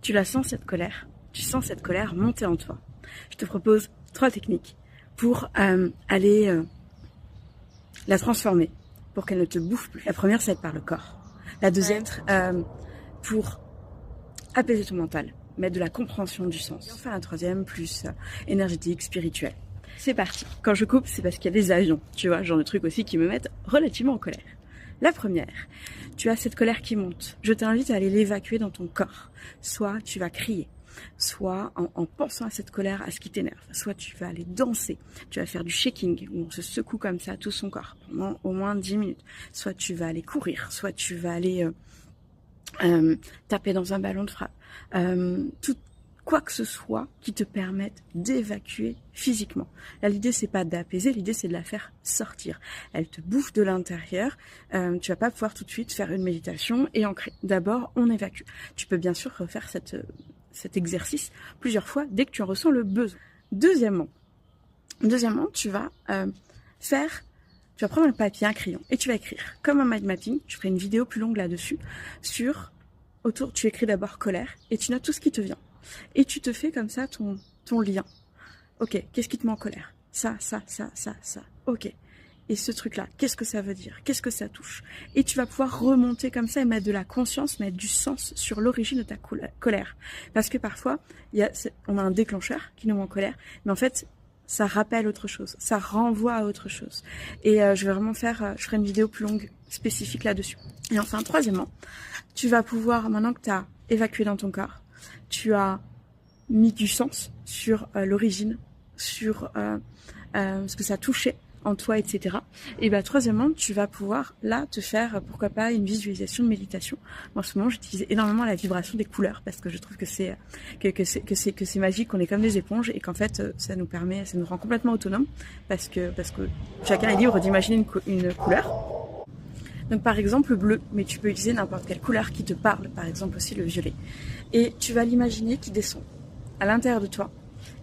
tu la sens cette colère, tu sens cette colère monter en toi. Je te propose 3 techniques pour aller la transformer, pour qu'elle ne te bouffe plus. La première, c'est par le corps. La deuxième, pour apaiser ton mental, mettre de la compréhension du sens. Et enfin la troisième, plus énergétique, spirituelle. C'est parti. Quand je coupe, c'est parce qu'il y a des avions, tu vois, genre de trucs aussi qui me mettent relativement en colère. La première, tu as cette colère qui monte. Je t'invite à aller l'évacuer dans ton corps. Soit tu vas crier, soit en pensant à cette colère, à ce qui t'énerve. Soit tu vas aller danser, tu vas faire du shaking, où on se secoue comme ça tout son corps pendant au moins 10 minutes. Soit tu vas aller courir, soit tu vas aller taper dans un ballon de frappe. Quoi que ce soit qui te permette d'évacuer physiquement. Là, l'idée, c'est pas d'apaiser, l'idée, c'est de la faire sortir. Elle te bouffe de l'intérieur. Tu vas pas pouvoir tout de suite faire une méditation et ancrer. D'abord, on évacue. Tu peux bien sûr refaire cet exercice plusieurs fois dès que tu en ressens le besoin. Deuxièmement, tu vas prendre un papier, un crayon et tu vas écrire comme un mind mapping. Je ferai une vidéo plus longue là-dessus tu écris d'abord colère et tu notes tout ce qui te vient. Et tu te fais comme ça ton lien. Ok, qu'est-ce qui te met en colère? Ça. Ok. Et ce truc-là, qu'est-ce que ça veut dire? Qu'est-ce que ça touche? Et tu vas pouvoir remonter comme ça et mettre de la conscience, mettre du sens sur l'origine de ta colère. Parce que parfois, on a un déclencheur qui nous met en colère, mais en fait, ça rappelle autre chose, ça renvoie à autre chose. Et je ferai une vidéo plus longue spécifique là-dessus. Et enfin, troisièmement, tu vas pouvoir, maintenant que tu as évacué dans ton corps, tu as mis du sens sur l'origine, sur ce que ça touchait en toi, etc. Et troisièmement, tu vas pouvoir là te faire, pourquoi pas, une visualisation de méditation. En ce moment, j'utilise énormément la vibration des couleurs parce que je trouve que c'est magique, qu'on est comme des éponges et qu'en fait, ça nous rend complètement autonomes parce que chacun est libre d'imaginer une couleur. Donc par exemple le bleu, mais tu peux utiliser n'importe quelle couleur qui te parle, par exemple aussi le violet. Et tu vas l'imaginer qui descend à l'intérieur de toi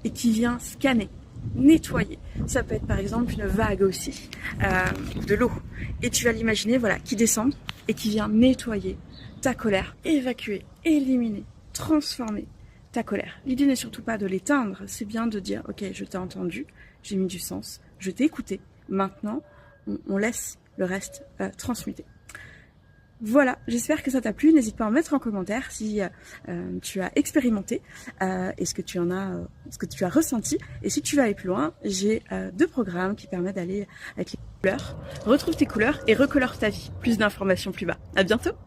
et qui vient scanner, nettoyer. Ça peut être par exemple une vague aussi, de l'eau. Et tu vas l'imaginer qui descend et qui vient nettoyer ta colère, évacuer, éliminer, transformer ta colère. L'idée n'est surtout pas de l'éteindre, c'est bien de dire ok, je t'ai entendu, j'ai mis du sens, je t'ai écouté, maintenant on laisse le reste transmuté. Voilà, j'espère que ça t'a plu. N'hésite pas à mettre en commentaire si tu as expérimenté et ce que tu as ressenti. Et si tu veux aller plus loin, j'ai 2 programmes qui permettent d'aller avec les couleurs. Retrouve tes couleurs et recolore ta vie. Plus d'informations plus bas. À bientôt.